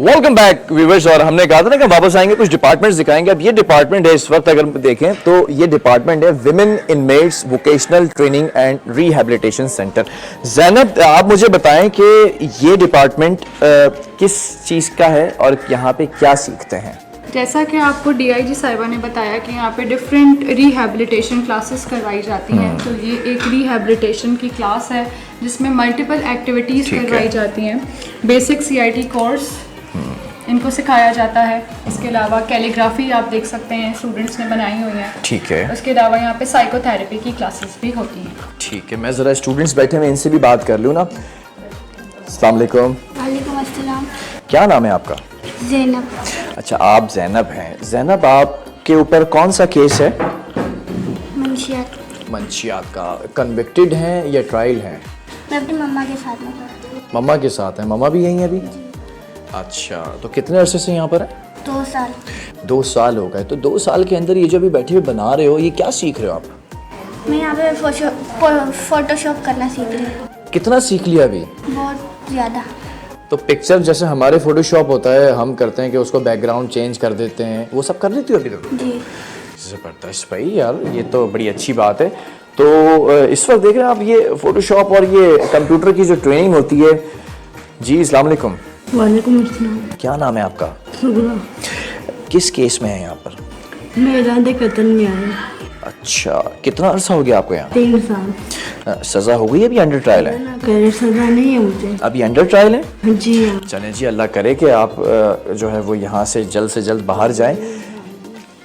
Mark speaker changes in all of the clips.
Speaker 1: Welcome back viewers. और हमने कहा था ना कि वापस आएंगे, कुछ डिपार्टमेंट्स दिखाएंगे। अब ये डिपार्टमेंट है इस वक्त, अगर देखें तो ये डिपार्टमेंट है women inmates vocational training and rehabilitation centre. Zainab, आप मुझे बताएं कि ये डिपार्टमेंट किस चीज़ का है और यहाँ पे क्या सीखते हैं?
Speaker 2: जैसा कि आपको डीआईजी साहिबा ने बताया कि यहाँ पे डिफरेंट रिहैबिलिटेशन क्लासेस करवाई जाती हैं, तो ये एक रिहैबिलिटेशन की क्लास है जिसमें मल्टीपल एक्टिविटीज़ करवाई जाती हैं। बेसिक सीआईटी कोर्स इनको सिखाया जाता है। इसके अलावा कैलीग्राफी आप देख सकते हैं स्टूडेंट्स ने बनाई हुई है।
Speaker 1: ठीक है।
Speaker 2: उसके अलावा यहाँ पे साइकोथेरेपी की क्लासेस भी होती हैं।
Speaker 1: ठीक है, मैं ज़रा स्टूडेंट्स बैठे हैं, इनसे भी बात कर लूँ ना। अस्सलाम वालेकुम।
Speaker 3: वालेकुम अस्सलाम।
Speaker 1: क्या नाम है आपका?
Speaker 3: ज़ैनब।
Speaker 1: अच्छा, आप ज़ैनब हैं। ज़ैनब, आपके ऊपर कौन सा केस है?
Speaker 3: मंशियात।
Speaker 1: मंशियात का। कन्विक्टेड हैं या ट्रायल हैं?
Speaker 3: मैं अपनी मम्मा के साथ हूँ।
Speaker 1: मम्मा के साथ हैं। मम्मा भी यहीं है अभी? अच्छा, तो कितने अरसे से यहाँ पर है?
Speaker 3: 2 साल।
Speaker 1: 2 साल हो गए। तो 2 साल के अंदर ये जो अभी बैठे हुए बना रहे हो, ये क्या सीख रहे हो आप?
Speaker 3: मैं यहाँ पे फोटोशॉप करना सीख रही हूँ।
Speaker 1: कितना सीख लिया अभी?
Speaker 3: बहुत ज़्यादा।
Speaker 1: तो पिक्चर जैसे हमारे फोटोशॉप होता है, हम करते हैं कि उसको बैकग्राउंड चेंज कर देते हैं, वो सब कर लेती हो अभी तक?
Speaker 3: जी।
Speaker 1: ज़बरदस्त भाई, यार ये तो बड़ी अच्छी बात है। तो इस वक्त देख रहे हैं आप ये फोटोशॉप और ये कंप्यूटर की जो ट्रेनिंग होती है। जी अस्सलाम वालेकुम।
Speaker 4: वालेकुम अस्सलाम।
Speaker 1: क्या नाम है आपका?
Speaker 4: सुगरा।
Speaker 1: किस केस में है यहाँ पर?
Speaker 4: मैं इरादे कतल में आया।
Speaker 1: अच्छा, कितना अरसा हो गया आपको यहाँ?
Speaker 4: 3 साल।
Speaker 1: सज़ा हो गई है? अभी अंडर ट्रायल है?
Speaker 4: कह सजा नहीं है मुझे।
Speaker 1: अभी अंडर ट्रायल है?
Speaker 4: जी हाँ।
Speaker 1: चलें जी, अल्लाह करे कि आप जो है वो यहाँ से जल्द बाहर जाएं।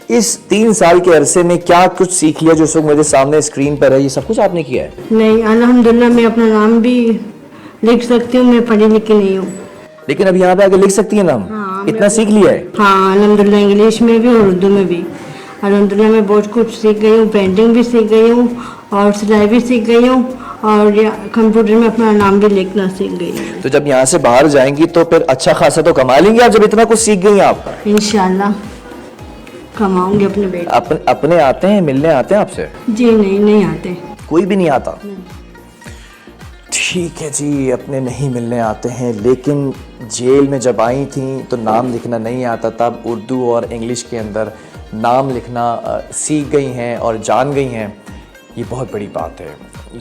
Speaker 1: इस 3 साल के अरसे में क्या कुछ सीख लिया जो इस वक्त मेरे सामने स्क्रीन पर है? ये सब कुछ आपने किया है?
Speaker 4: नहीं, अल्हम्दुलिल्लाह मैं अपना नाम भी लिख सकती हूँ। मैं पढ़ी लिखी नहीं हूँ,
Speaker 1: लेकिन अब यहाँ पे आके लिख सकती है नाम?
Speaker 4: हाँ,
Speaker 1: इतना सीख लिया है?
Speaker 4: हाँ अल्हम्दुलिल्लाह, इंग्लिश में भी और उर्दू में भी। अल्हम्दुलिल्लाह मैं बहुत कुछ सीख गई हूँ। पेंटिंग भी सीख गई हूँ और सिलाई भी सीख गई हूँ और कंप्यूटर में अपना नाम भी लिखना सीख गई हूँ।
Speaker 1: तो जब यहाँ से बाहर जाएंगी तो फिर अच्छा खासा तो कमा लेंगी आप, जब इतना कुछ सीख गई हैं आप?
Speaker 4: इंशाल्लाह कमाऊंगी अपने बेटे।
Speaker 1: अपने आते हैं, मिलने आते हैं आपसे?
Speaker 4: जी नहीं आते।
Speaker 1: कोई भी नहीं आता? ठीक है जी, अपने नहीं मिलने आते हैं। लेकिन जेल में जब आई थी तो नाम लिखना नहीं आता, तब उर्दू और इंग्लिश के अंदर नाम लिखना सीख गई हैं और जान गई हैं। ये बहुत बड़ी बात है।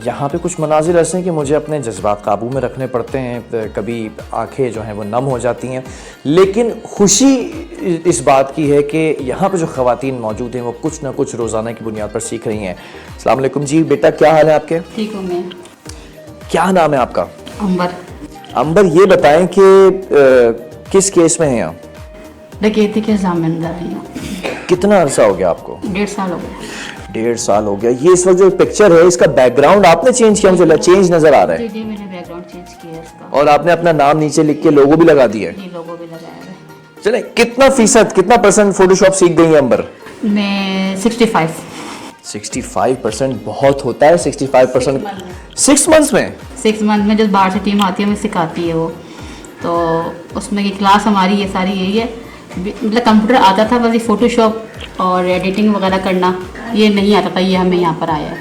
Speaker 1: यहाँ पे कुछ मनाजिर ऐसे हैं कि मुझे अपने जज्बात काबू में रखने पड़ते हैं, कभी आंखें जो हैं वो नम हो जाती हैं। लेकिन खुशी इस बात की है कि यहाँ पे जो ख़वातीन मौजूद हैं वो कुछ ना कुछ रोज़ाना की बुनियाद पर सीख रही हैं। अस्सलाम वालेकुम जी। बेटा, क्या हाल है आपके?
Speaker 5: ठीक हूँ मैं।
Speaker 1: क्या नाम है आपका?
Speaker 5: अंबर।
Speaker 1: अंबर, ये बताएं कि किस केस में हैं आप?
Speaker 5: डकैती के इल्जाम में अंदर आई हूँ।
Speaker 1: कितना अरसा हो गया आपको?
Speaker 5: 1.5 साल हो गया।
Speaker 1: 1.5 साल हो गया। ये इस वक्त जो पिक्चर है, इसका बैकग्राउंड आपने चेंज किया? मुझे चेंज नजर आ रहा है।
Speaker 5: जी मैंने बैकग्राउंड चेंज किया है इसका।
Speaker 1: और आपने अपना नाम नीचे लिख के लोगो भी लगा दिया है?
Speaker 5: ये लोगो भी लगाया है।
Speaker 1: चले, कितना परसेंट फोटोशॉप सीख गई है अंबर?
Speaker 5: मैं 65।
Speaker 1: 65% बहुत होता है। 65% 6 मंथ्स में?
Speaker 5: 6 मंथ में जब बाहर से टीम आती है हमें सिखाती है वो, तो उसमें की क्लास हमारी ये सारी यही है। मतलब कंप्यूटर आता था, बस ये फोटोशॉप और एडिटिंग वगैरह करना ये नहीं आता था। ये हमें यहाँ पर आया है।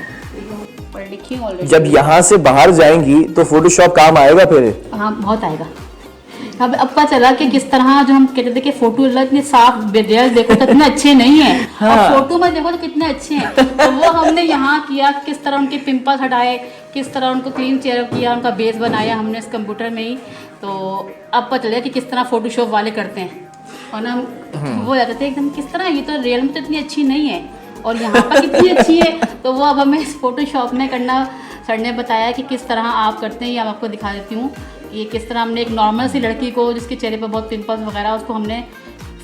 Speaker 5: पढ़ लिखी हूँ ऑलरेडी।
Speaker 1: जब यहाँ से बाहर जाएंगी तो फोटोशॉप काम आएगा फिर?
Speaker 5: हाँ, बहुत आएगा। अब पता चला कि किस तरह जो हम कहते थे कि फोटो इतने साफ देखो तो इतने अच्छे नहीं है। हाँ। और फोटो में देखो तो कितने अच्छे हैं। तो वो हमने यहाँ किया, किस तरह उनके पिंपल्स हटाए, किस तरह उनको क्लीन चेयर किया, उनका बेस बनाया हमने इस कंप्यूटर में ही। तो अब पता चला कि किस तरह फोटोशॉप वाले करते हैं। और ना वो जाते थे एकदम किस तरह, ये तो रियल में तो इतनी अच्छी नहीं है और यहाँ पर कितनी अच्छी है। तो वो अब हमें इस फोटोशॉप में करना सर ने बताया कि किस तरह आप करते हैं। ये आपको दिखा देती हूँ। ये किस तरह हमने एक नॉर्मल सी लड़की को जिसके चेहरे पर बहुत पिंपल्स वगैरह, उसको हमने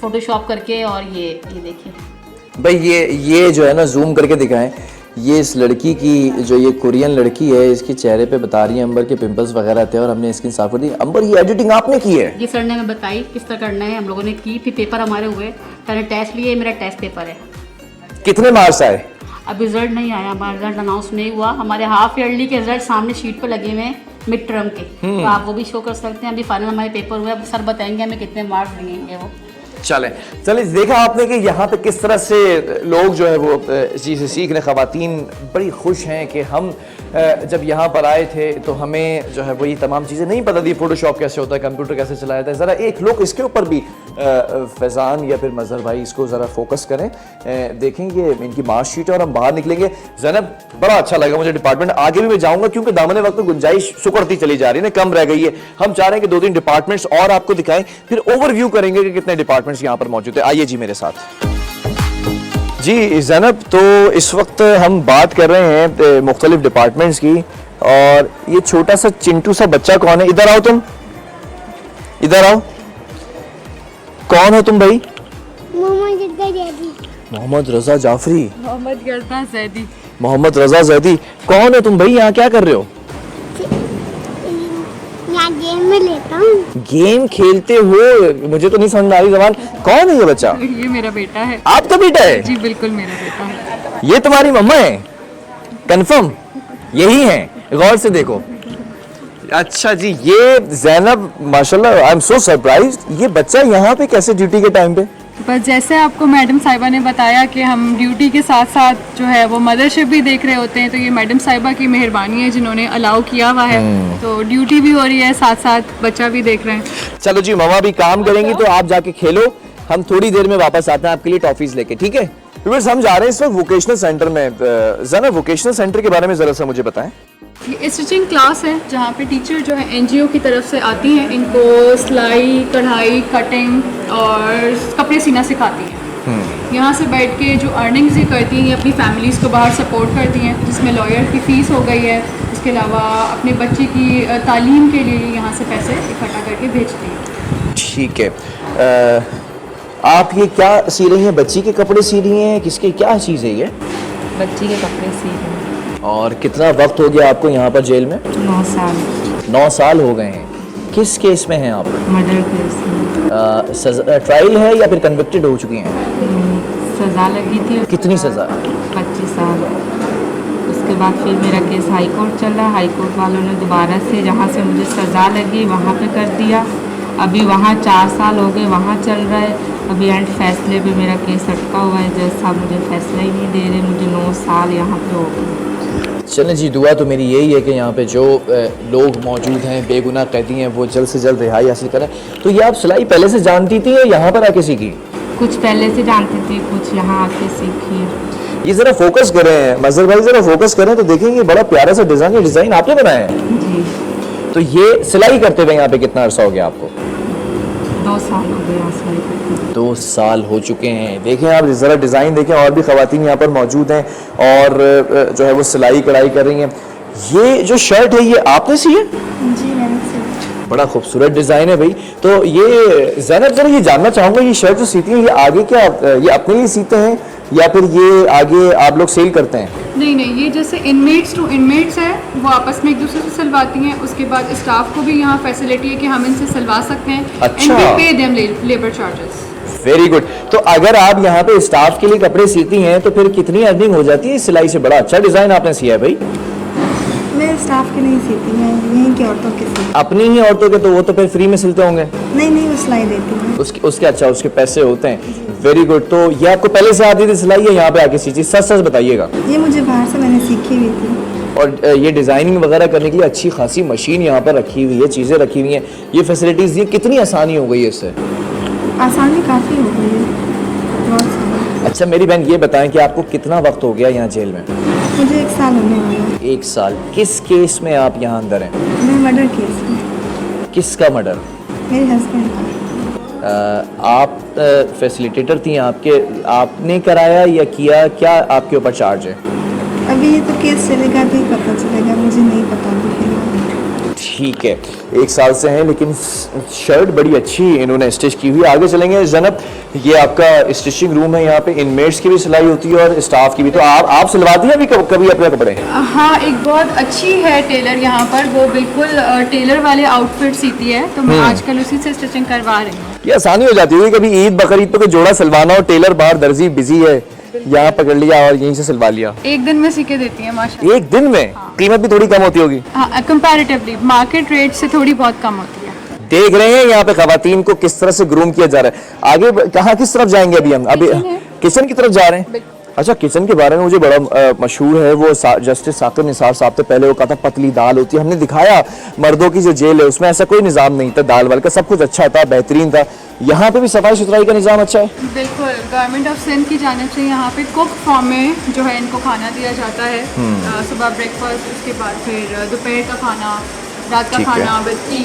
Speaker 5: फोटोशॉप करके, और ये देखिए
Speaker 1: भाई, ये जो है ना, जूम करके दिखाएं। ये इस लड़की की, जो ये कोरियन लड़की है, इसके चेहरे पे बता रही है अंबर के पिंपल्स वगैरह थे और हमने स्किन साफ कर दी। अंबर, ये एडिटिंग आपने की है?
Speaker 5: ये सर ने हमें बताई किस तरह करना है, हम लोगों ने की। फिर पेपर हमारे हुए, मैंने टेस्ट लिए, मेरा टेस्ट पेपर है।
Speaker 1: कितने मार्क्स आए?
Speaker 5: अब रिजल्ट नहीं आया, हमारा रिजल्ट अनाउंस नहीं हुआ। हमारे हाफ ईयरली के रिजल्ट सामने शीट पर लगे हुए हैं मिड टर्म के, तो आप वो भी शो कर सकते हैं। अभी फाइनल हमारे पेपर हुए, अब सर बताएंगे हमें कितने मार्क्स देंगे वो।
Speaker 1: चले देखा आपने कि यहाँ पे किस तरह से लोग जो है वो चीज़ें सीख रहे। ख़वातीन बड़ी खुश हैं कि हम जब यहाँ पर आए थे तो हमें जो है वो ये तमाम चीज़ें नहीं पता थी, फोटोशॉप कैसे होता है, कंप्यूटर कैसे चलाया जाता है। ज़रा एक लोग इसके ऊपर भी फैज़ान या फिर मज़हर भाई इसको ज़रा फोकस करें, देखेंगे इनकी मार्कशीट और हम बाहर निकलेंगे। ज़ैनब बड़ा अच्छा लगा मुझे डिपार्टमेंट, आगे भी मैं जाऊँगा क्योंकि दामन वक्त में गुंजाइश सुकड़ती चली जा रही है, कम रह गई है। हम चाह रहे हैं कि 2-3 डिपार्टमेंट्स और आपको दिखाएं, फिर ओवरव्यू करेंगे कि कितने डिपार्टमेंट्स यहाँ पर मौजूद है। आइए जी मेरे साथ। जी ज़ैनब, तो इस वक्त हम बात कर रहे हैं मुख्तलिफ डिपार्टमेंट्स की, और ये छोटा सा चिंटू सा बच्चा कौन है? इधर आओ तुम, इधर आओ। कौन हो तुम भाई? मोहम्मद रजा जाफरी। मोहम्मद रजा जैदी। कौन हो तुम भाई? यहाँ क्या कर रहे हो?
Speaker 3: यहाँ गेम में लेता हूँ।
Speaker 1: गेम खेलते हो? मुझे तो नहीं समझ में आ रही जबान। कौन है ये बच्चा?
Speaker 2: ये मेरा बेटा है।
Speaker 1: आपका बेटा है?
Speaker 2: जी बिल्कुल मेरा बेटा है।
Speaker 1: ये तुम्हारी मम्मा है? कंफर्म यही है? गौर से देखो। अच्छा जी, ये ज़ैनब माशाल्लाह, आई एम सो सरप्राइज्ड। ये बच्चा यहाँ पे कैसे ड्यूटी के टाइम पे?
Speaker 2: बस जैसे आपको मैडम साहिबा ने बताया कि हम ड्यूटी के साथ साथ जो है वो मदरशिप भी देख रहे होते हैं, तो ये मैडम साहिबा की मेहरबानी है जिन्होंने अलाउ किया हुआ है। तो ड्यूटी भी हो रही है, साथ साथ बच्चा भी देख रहे हैं।
Speaker 1: चलो जी, मम्मा भी काम करेंगी तो आप जाके खेलो, हम थोड़ी देर में वापस आते हैं आपके लिए टॉफीज लेके, ठीक है? व्यूअर्स, हम जा रहे हैं इस वक्त वोकेशनल सेंटर में। ज़रा वोकेशनल सेंटर के बारे में ज़रा सा मुझे बताएं।
Speaker 2: ये स्टिचिंग क्लास है जहाँ पे टीचर जो है एनजीओ की तरफ से आती हैं, इनको सिलाई, कढ़ाई, कटिंग और कपड़े सीना सिखाती हैं। यहाँ से बैठ के जो अर्निंग्स ये करती हैं, ये अपनी फैमिलीज़ को बाहर सपोर्ट करती हैं, जिसमें लॉयर की फ़ीस हो गई है। इसके अलावा अपने बच्चे की तालीम के लिए यहाँ से पैसे इकट्ठा करके भेजती हैं।
Speaker 1: ठीक है। आप ये क्या सी रही हैं? बच्ची के कपड़े सी रही हैं? किसके, क्या चीज़ है ये?
Speaker 6: बच्ची के कपड़े सी रही हूँ।
Speaker 1: और कितना वक्त हो गया आपको यहाँ पर जेल में?
Speaker 6: 9 साल।
Speaker 1: 9 साल हो गए हैं। किस केस में हैं आप?
Speaker 6: मर्डर केस में।
Speaker 1: ट्रायल है या फिर कन्विक्टेड हो चुकी हैं?
Speaker 6: सज़ा लगी थी।
Speaker 1: कितनी सज़ा?
Speaker 6: 25 साल। उसके बाद फिर मेरा केस हाई कोर्ट चल रहा। हाई कोर्ट वालों ने दोबारा से जहाँ से मुझे सज़ा लगी वहाँ पे कर दिया। अभी वहाँ 4 साल हो गए, वहाँ चल रहा है। अभी एंड फैसले पे मेरा केस अटका हुआ है। जज साहब मुझे फैसला ही नहीं दे रहे। मुझे 9 साल यहाँ पे हो गए।
Speaker 1: चलें जी, दुआ तो मेरी यही है कि यहाँ पे जो लोग मौजूद हैं, बेगुनाह कैदी हैं, वो जल्द से जल्द रिहाई हासिल करें। तो ये आप सिलाई पहले से जानती थी या यहाँ पर आके सीखी?
Speaker 6: कुछ पहले से जानती थी, कुछ यहाँ आके सीखी है।
Speaker 1: ये ज़रा फोकस करें मज़हर भाई, ज़रा फोकस करें तो देखेंगे बड़ा प्यारा सा डिज़ाइन, ये डिज़ाइन आपने बनाया है?
Speaker 6: जी।
Speaker 1: तो ये सिलाई करते हुए यहाँ पे कितना अर्सा हो गया आपको?
Speaker 6: 2 साल हो गए यहाँ सिलाई करते।
Speaker 1: 2 साल हो चुके हैं। देखें आप ज़रा डिज़ाइन देखें, और भी ख़वातीन यहाँ पर मौजूद हैं और जो है वो सिलाई कढ़ाई कर रही हैं। ये जो शर्ट है ये आपने सी है?
Speaker 3: जी मैंने सी।
Speaker 1: बड़ा खूबसूरत डिज़ाइन है भाई। तो ये ज़ैनब, ज़रा ये जानना चाहूँगा, ये शर्ट जो सीती हैं ये आगे क्या ये अपने लिए सीते हैं या फिर ये आगे आप लोग सेल करते हैं?
Speaker 2: नहीं, ये जैसे इनमेट्स टू इनमेट्स है, वो आपस में एक दूसरे से सिलवाती हैं। उसके बाद स्टाफ को भी यहाँ फैसिलिटी है कि हम इनसे सिलवा सकते हैं।
Speaker 1: अच्छा।
Speaker 2: And we pay them labour charges.
Speaker 1: Very good. तो अगर आप यहाँ पे स्टाफ के लिए कपड़े सीती हैं तो फिर कितनी अर्निंग हो जाती है सिलाई से? बड़ा अच्छा डिज़ाइन आपने सिया है भाई।
Speaker 7: मैं स्टाफ के नहीं सीती, मैं यहीं की औरतों के सीती।
Speaker 1: अपनी ही औरतों के? तो वो तो फिर फ्री में सिलते होंगे?
Speaker 7: नहीं, वो सिलाई देती हूँ।
Speaker 1: उसके अच्छा, उसके पैसे होते हैं। Very good. तो ये आपको पहले से आती थी सिलाई या यहाँ पे आके सीखी? सच सच बताइएगा।
Speaker 7: ये मुझे बाहर से मैंने सीखी हुई थी।
Speaker 1: और ये डिज़ाइनिंग वगैरह करने के लिए अच्छी खासी मशीन यहाँ पर रखी हुई है, चीज़ें रखी हुई हैं, ये फैसिलिटीज़, ये कितनी आसानी हो गई है इससे?
Speaker 7: आसानी काफ़ी हो गई है, बहुत सारा।
Speaker 1: अच्छा मेरी बहन, ये बताएं कि आपको कितना वक्त हो गया यहाँ जेल में?
Speaker 7: मुझे 1 साल होने वाला है।
Speaker 1: 1 साल। किस केस में आप यहाँ अंदर हैं?
Speaker 7: मैं मर्डर केस में।
Speaker 1: किसका मर्डर?
Speaker 7: मेरे हस्बैंड का।
Speaker 1: आप फैसिलिटेटर थी आपके, आपने कराया या किया? क्या आपके ऊपर चार्ज है?
Speaker 7: अभी ये तो केस चलेगा तो ही पता चलेगा, मुझे नहीं पता अभी फिलहाल।
Speaker 1: ठीक है, 1 साल से हैं, लेकिन शर्ट बड़ी अच्छी इन्होंने स्टिच की हुई। आगे चलेंगे ज़ैनब, ये आपका स्टिचिंग रूम है, यहाँ पे इनमेट्स की भी सिलाई होती है और स्टाफ की भी। तो आप सिलवाती हैं अभी कभी अपने कपड़े?
Speaker 2: हाँ, एक बहुत अच्छी है टेलर यहाँ पर, वो बिल्कुल टेलर वाले आउटफिट सीती है, तो मैं आजकल उसी से स्टिचिंग करवा रही हूँ।
Speaker 1: ये आसानी हो जाती है, कभी ईद बकरीद पे कोई जोड़ा सिलवाना हो, टेलर बाहर दर्जी बिजी है, यहाँ पकड़ लिया और यहीं से सिलवा लिया।
Speaker 2: एक दिन में सीके देती है माशाल्लाह।
Speaker 1: 1 दिन में?
Speaker 2: हाँ।
Speaker 1: कीमत भी थोड़ी कम होती होगी?
Speaker 2: हाँ, कंपैरेटिवली मार्केट रेट से थोड़ी बहुत कम होती है।
Speaker 1: देख रहे हैं यहाँ पे खवातीन को किस तरह से ग्रूम किया जा रहा है। आगे कहाँ, किस तरफ जाएंगे अभी हम? अभी किचन की तरफ जा रहे हैं। अच्छा, किचन के बारे में मुझे बड़ा मशहूर है वो जस्टिस साकिर निसार साहब थे, पहले वो कहा था पतली दाल होती है, हमने दिखाया मर्दों की जो जेल है उसमें ऐसा कोई निज़ाम नहीं था, दाल वाल का सब कुछ अच्छा था, बेहतरीन था। यहाँ पे भी सफाई सुथराई का निज़ाम अच्छा है?
Speaker 2: बिल्कुल, गवर्नमेंट ऑफ सिंध की जानिब से यहाँ पे कुक फॉर्म में जो है इनको खाना दिया जाता है। सुबह ब्रेकफास्ट, उसके बाद फिर दोपहर का खाना, रात का खाना विद टी,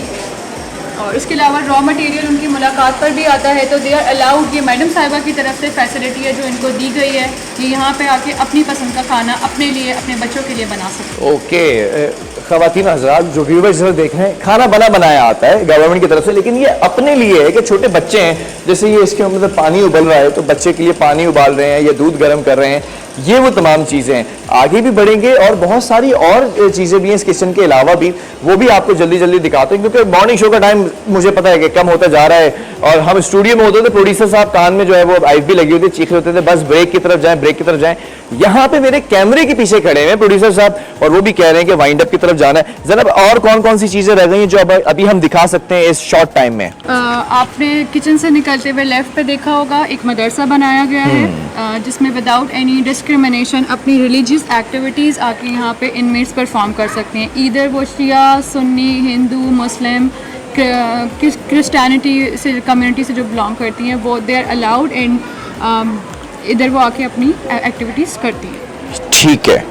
Speaker 2: और इसके अलावा रॉ मटेरियल उनकी मुलाकात पर भी आता है, तो दे आर अलाउड। ये मैडम साहिबा की तरफ से फैसिलिटी है जो इनको दी गई है, ये यहाँ पे आके अपनी पसंद का खाना अपने लिए, अपने बच्चों के लिए बना सकते हैं।
Speaker 1: ओके, ख़वातीन हज़रात जो व्यूवर्स देख रहे हैं, खाना बनाया आता है गवर्नमेंट की तरफ से, लेकिन ये अपने लिए है कि छोटे बच्चे हैं, जैसे ये इसके मतलब पानी उबल रहा है तो बच्चे के लिए पानी उबाल रहे हैं या दूध गर्म कर रहे हैं, ये वो तमाम चीज़ें हैं। आगे भी बढ़ेंगे और बहुत सारी और चीज़ें भी हैं इस किचन के अलावा भी, वो भी आपको जल्दी जल्दी दिखाते हैं, क्योंकि मॉर्निंग शो का टाइम मुझे पता है कि कम होता जा रहा है और हम स्टूडियो में होते थे, प्रोड्यूसर साहब कान में जो है वो आइस भी लगी होती, चीख रहे होते थे बस ब्रेक की तरफ जाएं। यहाँ पे मेरे कैमरे के पीछे खड़े हैं प्रोड्यूसर साहब और वो भी कह रहे हैं कि वाइंड अप की तरफ जाना है। जनाब, और कौन कौन सी चीज़ें रह गई हैं जो अभी हम दिखा सकते हैं इस शॉर्ट टाइम में?
Speaker 2: आपने किचन से निकलते हुए लेफ्ट पे देखा होगा एक मदरसा बनाया गया है, जिसमें विदाउट एनी डिस्क्रिमिनेशन अपनी रिलीजियस एक्टिविटीज़ आके यहाँ पे इनमेट्स परफॉर्म कर सकते हैं, ईदर वो शिया, सुन्नी, हिंदू, मुस्लिम, क्रिस्टियनिटी से कम्युनिटी से जो बिलोंग करती हैं, वो दे आर अलाउड एंड इधर वो आके अपनी एक्टिविटीज़ करती हैं।
Speaker 1: ठीक है।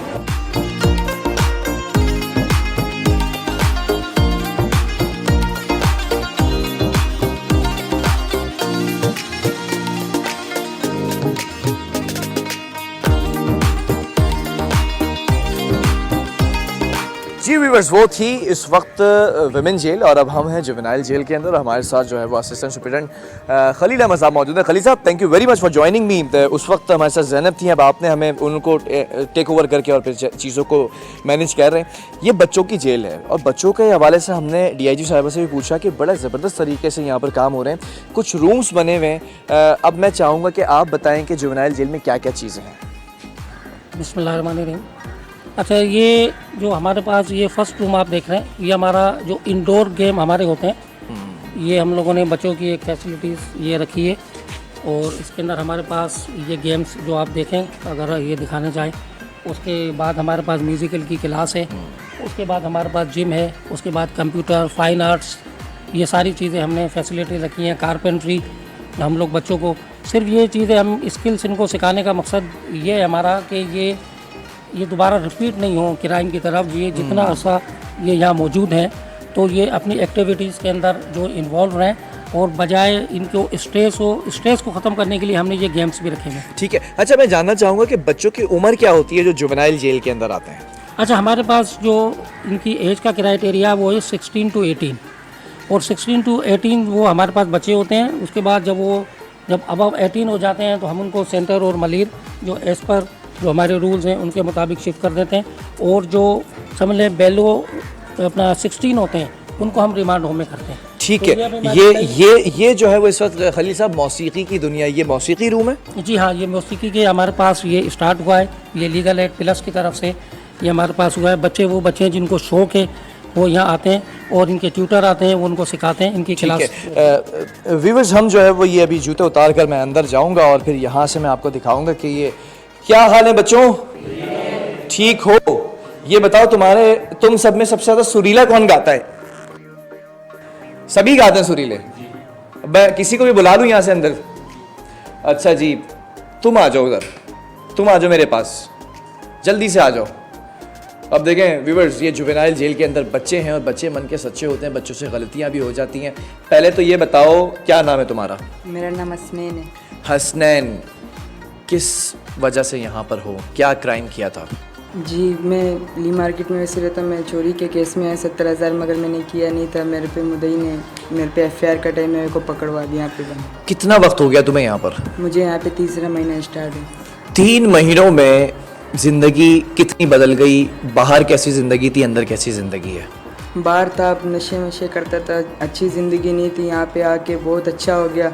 Speaker 1: जी व्यूअर्स, वो थी इस वक्त विमेन जेल और अब हम हैं जुवेनाइल जेल के अंदर। हमारे साथ जो है वो असिस्टेंट सुपरिटेंडेंट खलील अहमद साहब मौजूद है। खलील साहब, thank you very much for joining me. उस वक्त हमारे साथ ज़ैनब थी, अब आपने हमें उनको टेक ओवर करके और फिर चीज़ों को मैनेज कर रहे हैं। ये बच्चों की जेल है और बच्चों के हवाले से हमने DIG साहिबा से भी पूछा कि बड़ा ज़बरदस्त तरीके से यहाँ पर काम हो रहे हैं, कुछ रूम्स बने हुए हैं। अब मैं चाहूँगा कि आप बताएँ कि जुवेनाइल जेल में क्या क्या चीज़ें हैं।
Speaker 8: बिस्मिल्लाहिर्रहमानिर्रहीम। अच्छा, ये जो हमारे पास ये फर्स्ट रूम आप देख रहे हैं, ये हमारा जो इंडोर गेम हमारे होते हैं, ये हम लोगों ने बच्चों की एक फैसिलिटीज़ ये रखी है और इसके अंदर हमारे पास ये गेम्स जो आप देखें अगर ये दिखाना चाहें। उसके बाद हमारे पास म्यूज़िकल की क्लास है, उसके बाद हमारे पास जिम है, उसके बाद कंप्यूटर, फाइन आर्ट्स, ये सारी चीज़ें हमने फैसिलिटी रखी हैं। कारपेंट्री, हम लोग बच्चों को सिर्फ ये चीज़ें हम स्किल्स इनको सिखाने का मकसद ये है हमारा कि ये दोबारा रिपीट नहीं हो क्राइम की तरफ। ये जितना अर्सा ये यहाँ मौजूद हैं तो ये अपनी एक्टिविटीज़ के अंदर जो इन्वॉल्व रहें और बजाय इनको स्ट्रेस को ख़त्म करने के लिए हमने ये गेम्स भी रखे हैं।
Speaker 1: ठीक है। अच्छा, मैं जानना चाहूँगा कि बच्चों की उम्र क्या होती है जो जुवेनाइल जेल के अंदर आते हैं?
Speaker 8: अच्छा, हमारे पास जो इनकी एज का क्राइटेरिया वो है 16 to 18 और 16 to 18 वो हमारे पास बच्चे होते हैं। उसके बाद जब अबव 18 हो जाते हैं तो हम उनको सेंटर और मलीर जो एज़ पर जो हमारे रूल्स हैं उनके मुताबिक शिफ्ट कर देते हैं और जो समझ लें बेलो अपना 16 होते हैं उनको हम रिमांड होम में करते हैं।
Speaker 1: ठीक है। ये जो है वो इस वक्त खलील साहब मौसीकी की दुनिया, ये मौसीकी रूम है?
Speaker 8: जी हाँ, ये मौसीकी के हमारे पास ये स्टार्ट हुआ है, ये लीगल एड प्लस की तरफ से ये हमारे पास हुआ है। वो बच्चे हैं जिनको शौक़ है वो यहाँ आते हैं और इनके ट्यूटर आते हैं, वो उनको सिखाते हैं इनकी क्लास।
Speaker 1: व्यूअर्स, हम जो है वो ये अभी जूते उतार कर मैं अंदर जाऊँगा और फिर यहाँ से मैं आपको दिखाऊँगा कि ये क्या हाल है बच्चों, ठीक हो? ये बताओ तुम सब में सबसे ज्यादा सुरीला कौन गाता है? सभी गाते हैं सुरीले? मैं किसी को भी बुला लूं यहाँ से अंदर? अच्छा जी, तुम आ जाओ उधर, तुम आ जाओ मेरे पास, जल्दी से आ जाओ। अब देखें व्यूअर्स, ये जुवेनाइल जेल के अंदर बच्चे हैं और बच्चे मन के सच्चे होते हैं, बच्चों से गलतियाँ भी हो जाती हैं। पहले तो ये बताओ क्या नाम है तुम्हारा?
Speaker 9: मेरा नाम हसनैन है।
Speaker 1: हसनैन, किस वजह से यहाँ पर हो, क्या क्राइम किया था?
Speaker 9: जी, मैं ली मार्केट में वैसे रहता हूँ, मैं चोरी के केस में है 70,000, मगर मैंने किया नहीं था। मेरे पे मुद्दई ने मेरे पे FIR का टाइम मेरे को पकड़वा दिया यहाँ पे।
Speaker 1: कितना वक्त हो गया तुम्हें यहाँ पर?
Speaker 9: मुझे यहाँ पे 3रा महीना स्टार्ट है। 3
Speaker 1: महीनों में ज़िंदगी कितनी बदल गई? बाहर कैसी ज़िंदगी थी, अंदर कैसी ज़िंदगी है?
Speaker 9: बाहर था, नशे करता था, अच्छी ज़िंदगी नहीं थी। यहाँ पे आके बहुत अच्छा हो गया,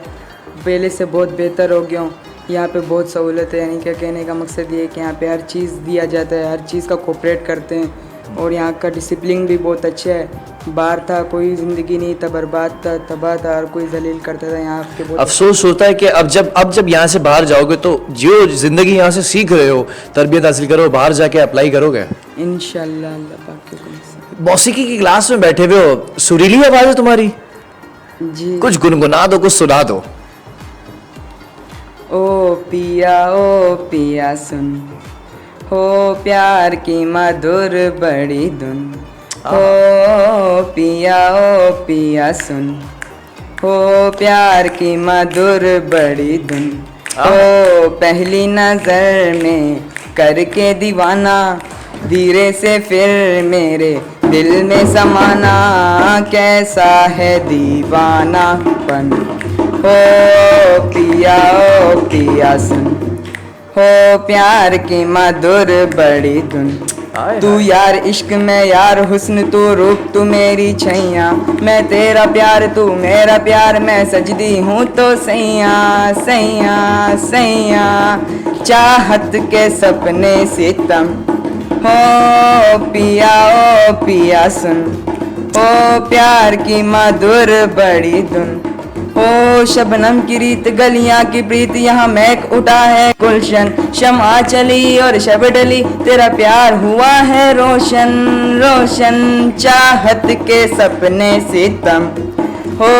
Speaker 9: पहले से बहुत बेहतर हो गया हूँ। यहाँ पे बहुत सहूलत है, यानी क्या कहने का मकसद ये है कि यहाँ पे हर चीज़ दिया जाता है, हर चीज़ का कोऑपरेट करते हैं। और यहाँ का डिसिप्लिन भी बहुत अच्छा है। बाहर था कोई ज़िंदगी नहीं था, बर्बाद था, तबाह था, और कोई जलील करता था। यहाँ के बहुत
Speaker 1: अफसोस होता है कि अब जब यहाँ से बाहर जाओगे तो जो ज़िंदगी यहाँ से सीख रहे हो, तरबियत हासिल करो, बाहर जाके अप्लाई करोगे
Speaker 9: इंशाल्लाह अल्लाह पाक के हुक्म से।
Speaker 1: मौसीकी की क्लास में बैठे हुए हो, सुरीली आवाज़ है तुम्हारी,
Speaker 9: जी
Speaker 1: कुछ गुनगुना दो, कुछ सुना दो।
Speaker 9: ओ पिया सुन, हो प्यार की मधुर बड़ी धुन। ओ पिया सुन, हो प्यार की मधुर बड़ी धुन। ओ पहली नजर में करके दीवाना, धीरे से फिर मेरे दिल में समाना, कैसा है दीवानापन। ओ पिया सुन, हो प्यार की मधुर बड़ी धुन। तू यार इश्क में यार हुस्न, तू रूप तू मेरी छैया, मैं तेरा प्यार तू मेरा प्यार, मैं सजदी हूँ तो सैया सैया सैया। चाहत के सपने सितम, हो पिया सुन, हो प्यार की मधुर बड़ी धुन। ओ शबनम की रीत गलियां की प्रीत, यहाँ महक उठा है गुलशन, शमा चली और शब डली, तेरा प्यार हुआ है रोशन रोशन। चाहत के सपने सितम, हो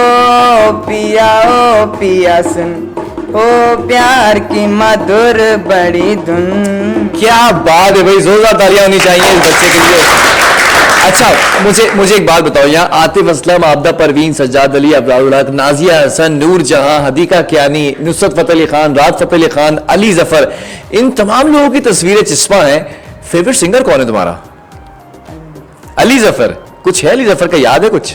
Speaker 9: पिया सुन, हो प्यार की मधुर बड़ी धुन।
Speaker 1: क्या बात है भाई, जोरदार तालियां होनी चाहिए इस बच्चे के लिए। अच्छा, मुझे एक बात बताओ, यहाँ आतिफ असलम, आबदा परवीन, सज्जाद अली, अब्रारुल हक, नाजिया हसन, नूर जहां, हदीका कियानी, नुसरत फतेह अली खान, राहत फतेह अली खान, अली जफर, इन तमाम लोगों की तस्वीरें चिस्पा हैं। फेवरेट सिंगर कौन है तुम्हारा? अली जफर। कुछ है अली जफर का, याद है कुछ?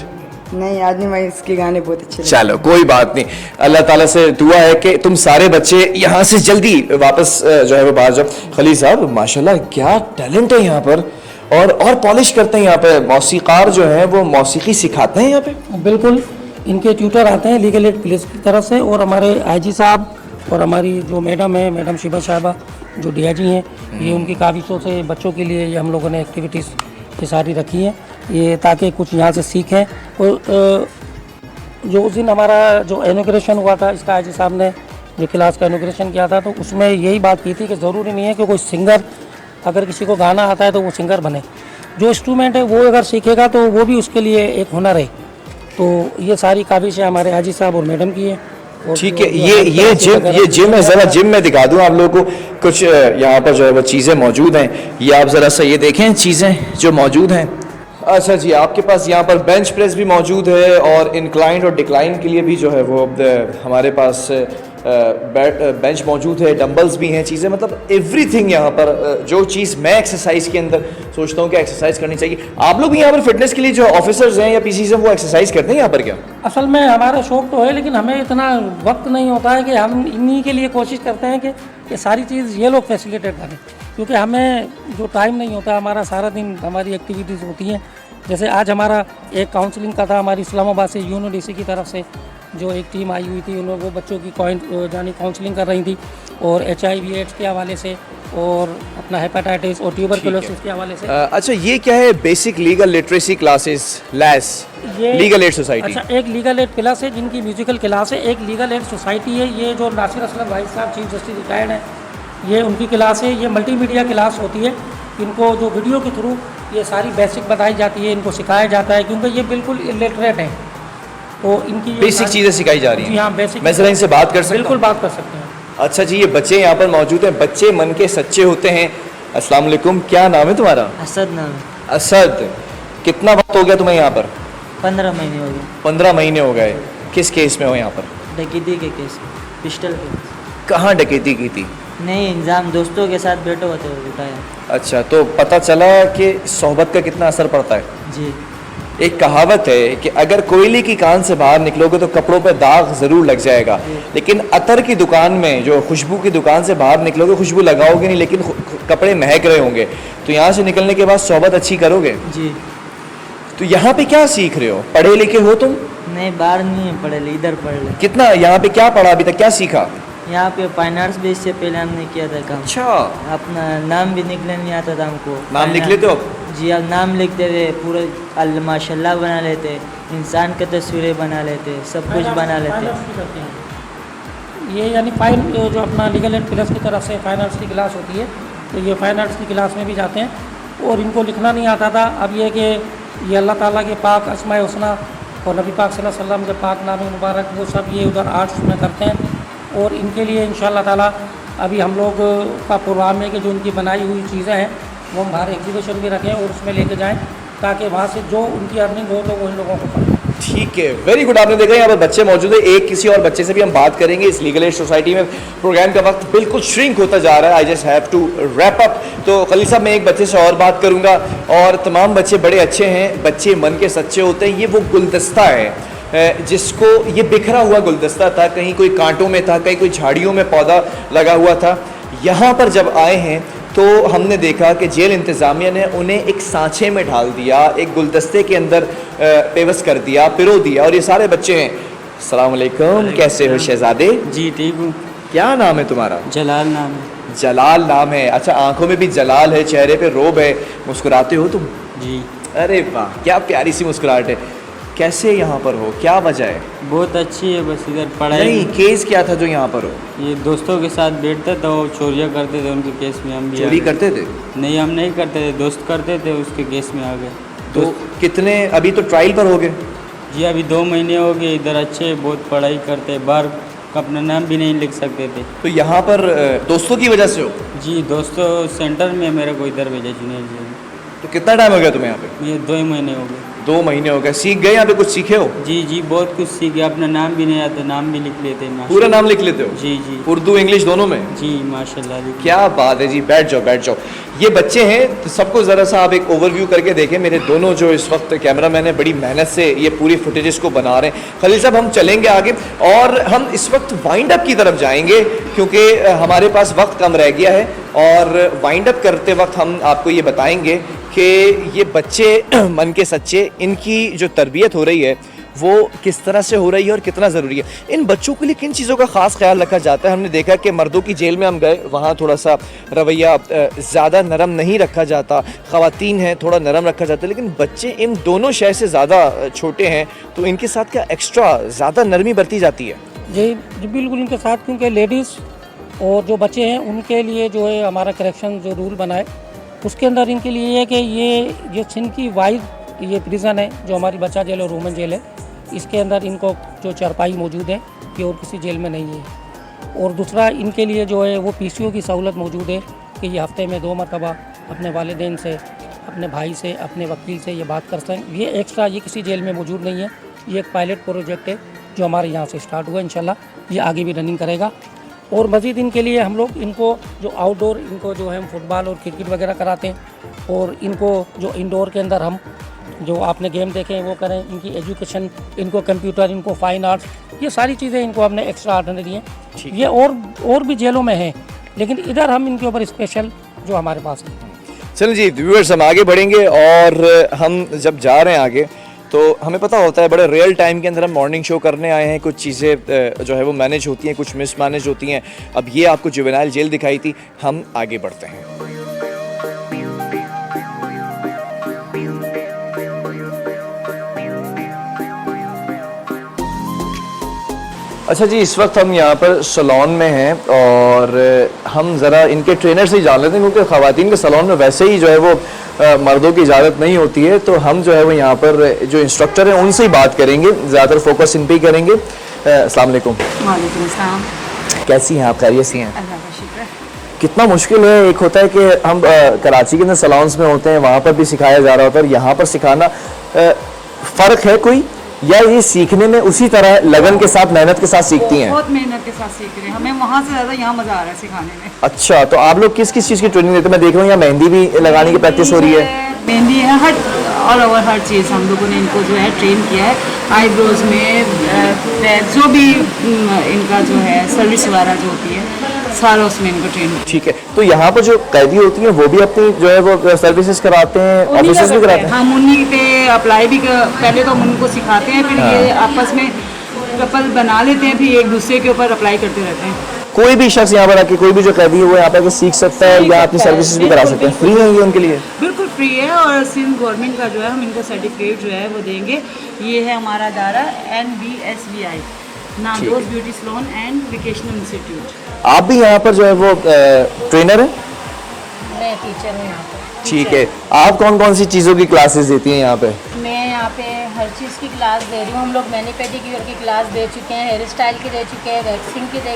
Speaker 9: नहीं याद नहीं, मैं इसके गाने बहुत अच्छे लगते
Speaker 1: चलो कोई बात नहीं, अल्लाह ताला से दुआ है कि तुम सारे बच्चे यहाँ से जल्दी वापस जो है वो बाहर जाओ। खलील साहब माशाल्लाह क्या टैलेंट है यहाँ पर, और पॉलिश करते हैं यहाँ पे, मौसीकार जो है वो मौसीकी सिखाते हैं यहाँ पे।
Speaker 8: बिल्कुल, इनके ट्यूटर आते हैं लीगल एड पुलिस की तरफ से, और हमारे आईजी साहब और हमारी जो मैडम है, मैडम शिबा साहबा जो डीआईजी हैं, ये उनकी काविशों से बच्चों के लिए ये हम लोगों ने एक्टिविटीज़ ये सारी रखी हैं, ये ताकि कुछ यहाँ से सीखें। और जो उस दिन हमारा जो इनॉग्रेशन हुआ था, इसका आईजी साहब ने जो क्लास का इनॉग्रेशन किया था, तो उसमें यही बात की थी कि ज़रूरी नहीं है कि कोई सिंगर, अगर किसी को गाना आता है तो वो सिंगर बने, जो इंस्ट्रूमेंट है वो अगर सीखेगा तो वो भी उसके लिए एक हुनर है। तो ये सारी काबिशें हमारे हाजी साहब और मैडम की है।
Speaker 1: ठीक है, ये जिम है, ज़रा जिम में दिखा दूँ आप लोगों को, कुछ यहाँ पर जो है वो चीज़ें मौजूद हैं, ये आप ज़रा सा ये देखें चीज़ें जो मौजूद हैं। अच्छा जी, आपके पास यहाँ पर बेंच प्रेस भी मौजूद है, और इंक्लाइन और डिक्लाइन के लिए भी जो है वो हमारे पास बेंच मौजूद है, डंबल्स भी हैं, चीज़ें मतलब एवरीथिंग यहाँ पर, जो चीज़ मैं एक्सरसाइज के अंदर सोचता हूँ कि एक्सरसाइज करनी चाहिए। आप लोग भी यहाँ पर फिटनेस के लिए जो ऑफिसर्स हैं या पीसीज हैं वो एक्सरसाइज करते हैं यहाँ पर क्या?
Speaker 8: असल में हमारा शौक तो है, लेकिन हमें इतना वक्त नहीं होता है कि हम इन्हीं के लिए कोशिश करते हैं कि ये सारी चीज़ ये लोग फैसिलिटेट करें, क्योंकि हमें जो टाइम नहीं होता, हमारा सारा दिन हमारी एक्टिविटीज़ होती हैं। जैसे आज हमारा एक काउंसलिंग का था, हमारी इस्लामाबाद से यूनोडीसी की तरफ से जो एक टीम आई हुई थी, उन लोगों बच्चों की यानी काउंसलिंग कर रही थी, और HIV एड्स के हवाले से, और अपना हेपेटाइटिस और ट्यूबरकुलोसिस के हवाले से।
Speaker 1: अच्छा, ये क्या है? Basic legal literacy classes, lace, legal aid society.
Speaker 8: अच्छा, एक लीगल एड क्लास है जिनकी म्यूजिकल क्लास है, एक लीगल एड सोसाइटी है, ये जो नासिर असलम भाई साहब चीफ जस्टिस रिटायर्ड हैं, ये उनकी क्लास है। ये मल्टीमीडिया क्लास होती है, इनको जो वीडियो के थ्रू ये सारी बेसिक बताई जाती है, इनको सिखाया जाता है, क्योंकि ये बिल्कुल इलिटरेट है, तो इनकी
Speaker 1: बेसिक चीज़ें सिखाई जा रही हैं।
Speaker 8: हाँ, बेसिक।
Speaker 1: मैं ज़रा इनसे बात कर सकता हूं?
Speaker 8: बिल्कुल बात कर सकते हैं।
Speaker 1: अच्छा जी, ये बच्चे यहाँ पर मौजूद हैं, बच्चे मन के सच्चे होते हैं। अस्सलाम वालेकुम, क्या नाम है तुम्हारा?
Speaker 10: असद नाम है।
Speaker 1: असद, कितना वक्त हो गया तुम्हें यहाँ पर?
Speaker 10: 15 महीने हो गए।
Speaker 1: 15 महीने हो गए। किस केस में हो यहाँ पर?
Speaker 10: डकैती के केस, पिस्टल के।
Speaker 1: कहाँ डकैती की थी?
Speaker 10: नहीं, इंजाम दोस्तों के साथ बैठे हुए थे, उठाया।
Speaker 1: अच्छा, तो पता चला कि सोहबत का कितना असर पड़ता है।
Speaker 10: जी।
Speaker 1: एक कहावत है कि अगर कोयले की कान से बाहर निकलोगे तो कपड़ों पे दाग ज़रूर लग जाएगा, लेकिन अतर की दुकान में, जो खुशबू की दुकान से बाहर निकलोगे, खुशबू लगाओगे नहीं, लेकिन कपड़े महक रहे होंगे, तो यहाँ से निकलने के बाद सोहबत अच्छी करोगे।
Speaker 10: जी।
Speaker 1: तो यहाँ पे क्या सीख रहे हो? पढ़े लिखे हो तुम?
Speaker 10: नहीं, बाहर नहीं है पढ़े, इधर पढ़ ले।
Speaker 1: कितना यहाँ पे क्या पढ़ा अभी तक, क्या सीखा?
Speaker 10: यहाँ पे फाइन आर्ट्स बेस से पहले हमने किया था काम।
Speaker 1: अच्छा।
Speaker 10: अपना नाम भी निकलने नहीं आता था हमको।
Speaker 1: नाम लिख लेते हो?
Speaker 10: जी आप नाम लिखते थे, पूरे माशाल्लाह बना लेते, इंसान की तस्वीरें बना लेते, सब कुछ बना लेते।
Speaker 8: ये यानी फाइन जो अपना लीगल एंड प्लस की तरफ से फाइन आर्ट्स की क्लास होती है, तो ये फाइन आर्ट्स की क्लास में भी जाते हैं। और इनको लिखना नहीं आता था, अब ये कि ये अल्लाह ताला के पाक अस्माए हुस्ना और नबी पाक सल्लल्लाहु अलैहि वसल्लम के पाक नाम मुबारक वो सब ये उधर आर्ट्स में करते हैं। और इनके लिए इंशाअल्लाह ताला अभी हम लोग का प्रोग्राम है कि जो इनकी बनाई हुई चीज़ें हैं वो हम बाहर एग्जीबिशन भी रखें और उसमें लेके जाएं, ताकि वहाँ से जो उनकी अर्निंग हो तो वो इन लोगों को पड़े।
Speaker 1: ठीक है, वेरी गुड। आपने देखा यहाँ पर बच्चे मौजूद है, एक किसी और बच्चे से भी हम बात करेंगे। इस लीगल एड सोसाइटी में प्रोग्राम का वक्त बिल्कुल श्रिंक होता जा रहा है, I just have to wrap up. तो खलील साहब, मैं एक बच्चे से और बात करूँगा, और तमाम बच्चे बड़े अच्छे हैं, बच्चे मन के सच्चे होते हैं। ये वो गुलदस्ता है जिसको, ये बिखरा हुआ गुलदस्ता था, कहीं कोई कांटों में था, कहीं कोई झाड़ियों में पौधा लगा हुआ था। यहाँ पर जब आए हैं तो हमने देखा कि जेल इंतज़ामिया ने उन्हें एक सांचे में ढाल दिया, एक गुलदस्ते के अंदर पेवस कर दिया, पिरो दिया, और ये सारे बच्चे हैं। अस्सलाम वालेकुम, कैसे हो शहजादे?
Speaker 10: जी ठीक हूँ।
Speaker 1: क्या नाम है तुम्हारा?
Speaker 10: जलाल नाम है।
Speaker 1: जलाल नाम है, अच्छा। आंखों में भी जलाल है, चेहरे पे रोब है, मुस्कुराते हो तुम?
Speaker 10: जी।
Speaker 1: अरे वाह, क्या प्यारी सी मुस्कुराहट है। कैसे यहाँ पर हो, क्या वजह है?
Speaker 10: बहुत अच्छी है, बस इधर पढ़ाई।
Speaker 1: नहीं, केस क्या था जो यहाँ पर हो?
Speaker 10: ये दोस्तों के साथ बैठता था, वो चोरियाँ करते थे, उनके केस में हम भी
Speaker 1: चोरी करते थे?
Speaker 10: नहीं, हम नहीं करते थे, दोस्त करते थे, उसके केस में आ गए।
Speaker 1: तो कितने, अभी तो ट्रायल पर हो गए?
Speaker 10: जी अभी 2 महीने हो गए। इधर अच्छे बहुत पढ़ाई करते, बाहर अपना नाम भी नहीं लिख सकते थे।
Speaker 1: तो यहाँ पर दोस्तों की वजह से हो?
Speaker 10: जी, दोस्तों सेंटर में मेरे को इधर भेजा जूनियर जी।
Speaker 1: तो कितना टाइम हो गया तुम्हें यहाँ पे?
Speaker 10: ये 2 महीने हो गए।
Speaker 1: 2 महीने हो गए। सीख गए यहाँ पे, कुछ सीखे हो?
Speaker 10: जी जी, बहुत कुछ सीखे। अपना नाम भी नहीं आता, नाम भी लिख लेते हैं।
Speaker 1: पूरा नाम लिख लेते हो?
Speaker 10: जी जी।
Speaker 1: उर्दू इंग्लिश दोनों में?
Speaker 10: जी माशाल्लाह।
Speaker 1: क्या बात है जी, बैठ जाओ बैठ जाओ। ये बच्चे हैं, तो सबको ज़रा सा आप एक ओवरव्यू करके देखें। मेरे दोनों जो इस वक्त कैमरा मैन है, बड़ी मेहनत से ये पूरी फुटेजेस को बना रहे हैं। खलील साहब, हम चलेंगे आगे और हम इस वक्त वाइंड अप की तरफ जाएंगे, क्योंकि हमारे पास वक्त कम रह गया है। और वाइंड अप करते वक्त हम आपको ये बताएंगे कि ये बच्चे मन के सच्चे, इनकी जो तरबियत हो रही है वो किस तरह से हो रही है और कितना ज़रूरी है। इन बच्चों के लिए किन चीज़ों का ख़ास ख्याल रखा जाता है? हमने देखा कि मर्दों की जेल में हम गए, वहाँ थोड़ा सा रवैया ज़्यादा नरम नहीं रखा जाता, ख़वातीन हैं थोड़ा नरम रखा जाता है, लेकिन बच्चे इन दोनों शय से ज़्यादा छोटे हैं, तो इनके साथ क्या एक्स्ट्रा ज़्यादा नरमी बरती जाती है?
Speaker 8: जी बिल्कुल इनके साथ, क्योंकि लेडीज़ और जो बच्चे हैं उनके लिए जो है हमारा करेक्शन जो रूल बनाए उसके अंदर इनके लिए ये है कि ये जो सिंध की वाइड ये प्रिज़न है, जो हमारी बच्चा जेल और वुमेन जेल है, इसके अंदर इनको जो चारपाई मौजूद है कि और किसी जेल में नहीं है। और दूसरा इनके लिए जो है वो PCO की सहूलत मौजूद है कि ये हफ्ते में 2 मरतबा अपने वालिदैन से, अपने भाई से, अपने वकील से ये बात कर सकें। ये एक्स्ट्रा ये किसी जेल में मौजूद नहीं है। ये एक पायलट प्रोजेक्ट है जो हमारे यहाँ से स्टार्ट हुआ, इंशाल्लाह ये आगे भी रनिंग करेगा। और मज़ीद इनके लिए हम लोग इनको जो आउटडोर इनको जो है हम फुटबॉल और क्रिकेट वगैरह कराते हैं, और इनको जो इंडोर के अंदर हम जो आपने गेम देखे हैं वो करें। इनकी एजुकेशन, इनको कंप्यूटर, इनको फाइन आर्ट्स, ये सारी चीज़ें इनको हमने एक्स्ट्रा ऑर्डिनरी हैं। ये और भी जेलों में हैं, लेकिन इधर हम इनके ऊपर स्पेशल जो हमारे पास है।
Speaker 1: चलो जी व्यूअर्स, हम आगे बढ़ेंगे, और हम जब जा रहे हैं आगे तो हमें पता होता है बड़े रियल टाइम के अंदर हम मॉर्निंग शो करने आए हैं, कुछ चीज़ें जो है वो मैनेज होती हैं, कुछ मिस मैनेज होती हैं। अब ये आपको जुवेनाइल जेल दिखाई थी, हम आगे बढ़ते हैं। अच्छा जी, इस वक्त हम यहाँ पर सलोन में हैं और हम ज़रा इनके ट्रेनर से ही जान लेते हैं, क्योंकि ख़वातीन के सलोन में वैसे ही जो है वो मर्दों की इजाज़त नहीं होती है। तो हम जो है वो यहाँ पर जो इंस्ट्रक्टर हैं उनसे ही बात करेंगे, ज़्यादातर फोकस इन पे ही करेंगे। अस्सलाम वालेकुम।
Speaker 11: वालेकुम अस्सलाम।
Speaker 1: कैसी हैं आप? खैरियत से हैं?
Speaker 11: अल्लाह का शुक्र।
Speaker 1: कितना मुश्किल है, एक होता है कि हम कराची के अंदर सलोन्स में होते हैं, वहाँ पर भी सिखाया जा रहा होता है, और यहाँ पर सिखाना फ़र्क है कोई, या ये सीखने में उसी तरह लगन के साथ, मेहनत के साथ सीखती हैं?
Speaker 11: बहुत मेहनत के साथ सीख रहे हैं, हमें वहाँ से ज़्यादा यहाँ मज़ा आ रहा है सिखाने में।
Speaker 1: अच्छा, तो आप लोग किस किस चीज़ की ट्रेनिंग देते हैं? मैं देख रहा हूँ यहाँ मेहंदी भी लगाने की प्रैक्टिस हो रही है।
Speaker 11: मेहंदी है, हर ऑल ओवर हर चीज़ हम लोगों ने इनको जो है ट्रेन किया है। आईब्रोज में जो भी इनका जो है सर्विस वगैरह जो होती है सारा उसमें इनको ट्रेन।
Speaker 1: ठीक है, तो यहाँ पर जो कैदी होती हैं वो भी अपनी जो है वो सर्विसेज कराते हैं, ऑफिसेज भी कराते हैं?
Speaker 11: हम उन्हीं पे अप्लाई भी पहले तो हम उनको सिखाते हैं, फिर ये आपस में कपल बना लेते हैं, फिर एक दूसरे के ऊपर अप्लाई करते रहते हैं।
Speaker 1: कोई भी शख्स यहाँ पर आके, कोई भी जो कैदी है वो यहाँ पर सीख सकता है या अपनी सर्विसेज भी करा सकते हैं? फ्री है ये उनके लिए?
Speaker 11: बिल्कुल फ्री है, और सिंध गवर्नमेंट का जो है हम इनको सर्टिफिकेट जो है वो देंगे। ये है हमारा अदारा NBSVI, नादोस beauty salon and vocational institute.
Speaker 1: आप भी यहाँ पर जो है वो ट्रेनर हैं?
Speaker 12: मैं टीचर हूँ यहाँ पे।
Speaker 1: ठीक है, आप कौन कौन सी चीज़ों की क्लासेस देती हैं यहाँ पे?
Speaker 12: मैं यहाँ पे हर चीज़ की क्लास दे रही हूँ। हम लोग मैनी पेडिक्योर की क्लास दे चुके हैं, हेयर स्टाइल की दे चुके हैं, वैक्सिंग की दे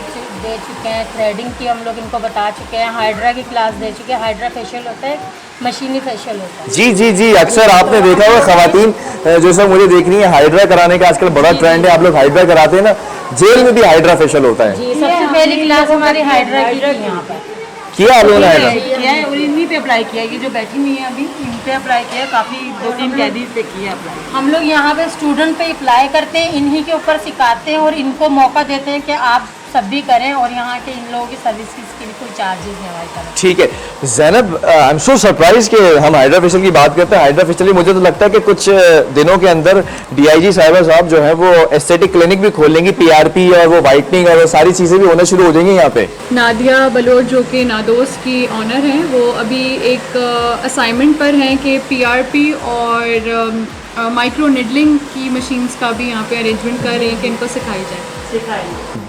Speaker 12: चुके हैं, थ्रेडिंग की हम लोग इनको बता चुके हैं, हाइड्रा की क्लास दे चुके हैं। हाइड्रा फेशियल होता है, मशीनी फेशियल होता है।
Speaker 1: जी जी जी, अक्सर आपने देखा होगा खवातीन जो सब मुझे देख रही है, हाइड्रा कराने का आजकल बड़ा ट्रेंड है। आप लोग हाइड्रा कराते हैं ना, जेल में भी हाइड्रा फेशियल होता है।
Speaker 12: जी, सबसे पहली क्लास हमारी हाइड्रा की थी यहाँ पर।
Speaker 1: किया आप लोगों ने हाइड्रा?
Speaker 11: किया है, और इन्हीं पे अप्लाई किया है। ये जो बैठी हुई है अभी, इन पे अप्लाई किया है। काफ़ी 2-3 कैदी पे किया अप्लाई।
Speaker 12: हम लोग यहाँ पे स्टूडेंट पे अप्लाई करते हैं, इन्हीं के ऊपर सिखाते हैं और इनको मौका देते हैं कि आप सब भी करें, और यहाँ के इन लोगों की सर्विस के लिए कोई चार्जेस नहीं हमारी तरफ।
Speaker 1: ठीक है Zainab, I am so surprise कि हम हाइड्रा फेशियल की बात करते हैं। हाइड्रा फेशियल मुझे तो लगता है कि कुछ दिनों के अंदर DIG साहिबा साहब जो है वो एस्थेटिक क्लिनिक भी खोल लेंगी, PRP और वो वाइटनिंग और वो सारी चीज़ें भी होना शुरू हो जाएंगी यहाँ पे।
Speaker 2: नादिया बलोच जो कि नादोस की ऑनर हैं, वो अभी एक असाइनमेंट पर हैं कि PRP और माइक्रो निडलिंग की मशीन्स का भी यहाँ पे अरेंजमेंट कर रही हैं कि इनको सिखाई जाए।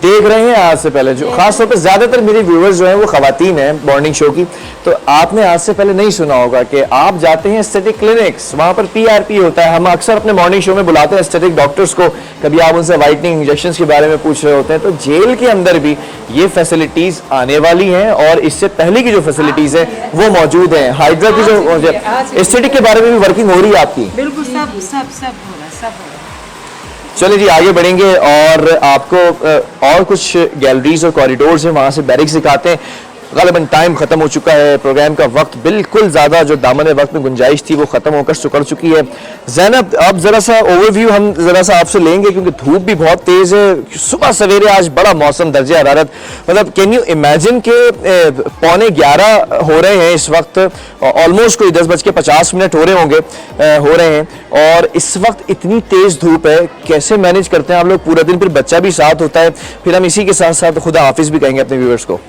Speaker 1: देख रहे हैं आज से पहले जो खासतौर पे ज्यादातर मेरे व्यूअर्स जो हैं वो खवातीन हैं मॉर्निंग शो की, तो आपने आज से पहले नहीं सुना होगा कि आप जाते हैं एस्थेटिक क्लिनिक्स, वहाँ पर PRP होता है। हम अक्सर अपने मॉर्निंग शो में बुलाते हैं एस्थेटिक डॉक्टर्स को, कभी आप उनसे वाइटनिंग इंजेक्शंस के बारे में पूछ रहे होते हैं। तो जेल के अंदर भी ये फैसिलिटीज आने वाली हैं और इससे पहले की जो फैसिलिटीज है वो मौजूद हैं। हाइड्रा की जो एस्थेटिक के बारे में भी वर्किंग हो रही है आपकी?
Speaker 11: बिल्कुल, सब हो रहा है।
Speaker 1: चलिए जी आगे बढ़ेंगे और आपको और कुछ गैलरीज और कॉरिडोर्स हैं, वहाँ से बैरिक्स दिखाते हैं। ग़ालिबन टाइम ख़त्म हो चुका है, प्रोग्राम का वक्त बिल्कुल ज़्यादा जो दामन वक्त में गुंजाइश थी वो ख़त्म होकर सुकड़ चुकी है। ज़ैनब, अब ज़रा सा ओवरव्यू हम ज़रा सा आपसे लेंगे क्योंकि धूप भी बहुत तेज़ है। सुबह सवेरे आज बड़ा मौसम दर्जे हरारत, मतलब कैन यू इमेजिन के 11:15 हो रहे हैं इस वक्त, ऑलमोस्ट कोई 10:50 हो रहे हैं और इस वक्त इतनी तेज़ धूप है। कैसे मैनेज करते हैं आप लोग पूरा दिन? फिर बच्चा भी साथ होता है, फिर हम इसी के साथ साथ खुदा हाफिज़ भी कहेंगे अपने व्यूअर्स को।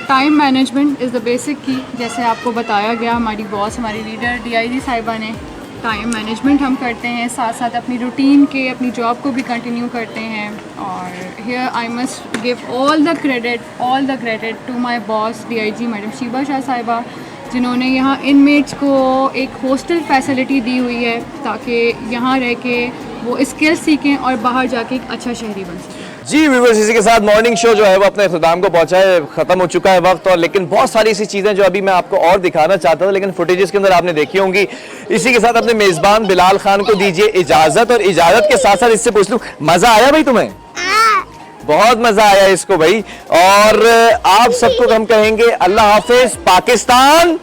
Speaker 2: Time management is the basic की, जैसे आपको बताया गया हमारी बॉस, हमारी लीडर DIG साहिबा ने, टाइम मैनेजमेंट हम करते हैं, साथ साथ अपनी रूटीन के अपनी जॉब को भी कंटिन्यू करते हैं। और here I must give all the credit to my boss DIG madam Sheeba Shah sahiba, जिन्होंने यहाँ इनमेट्स को एक हॉस्टल फैसिलिटी दी हुई है ताकि यहाँ रह के वो स्किल सीखें और बाहर जाके एक अच्छा शहरी बन सकें।
Speaker 1: जी व्यूअर्स, इसी के साथ मॉर्निंग शो जो है वो अपने इख्तिताम को पहुंचा है, खत्म हो चुका है वक्त, और लेकिन बहुत सारी ऐसी चीज़ें जो अभी मैं आपको और दिखाना चाहता था लेकिन फुटेजेस के अंदर आपने देखी होंगी। इसी के साथ अपने मेज़बान बिलाल खान को दीजिए इजाज़त, और इजाज़त के साथ साथ इससे पूछ लूँ, मज़ा आया भाई तुम्हें? बहुत मज़ा आया इसको भाई। और आप सबको हम कहेंगे अल्लाह हाफिज़, पाकिस्तान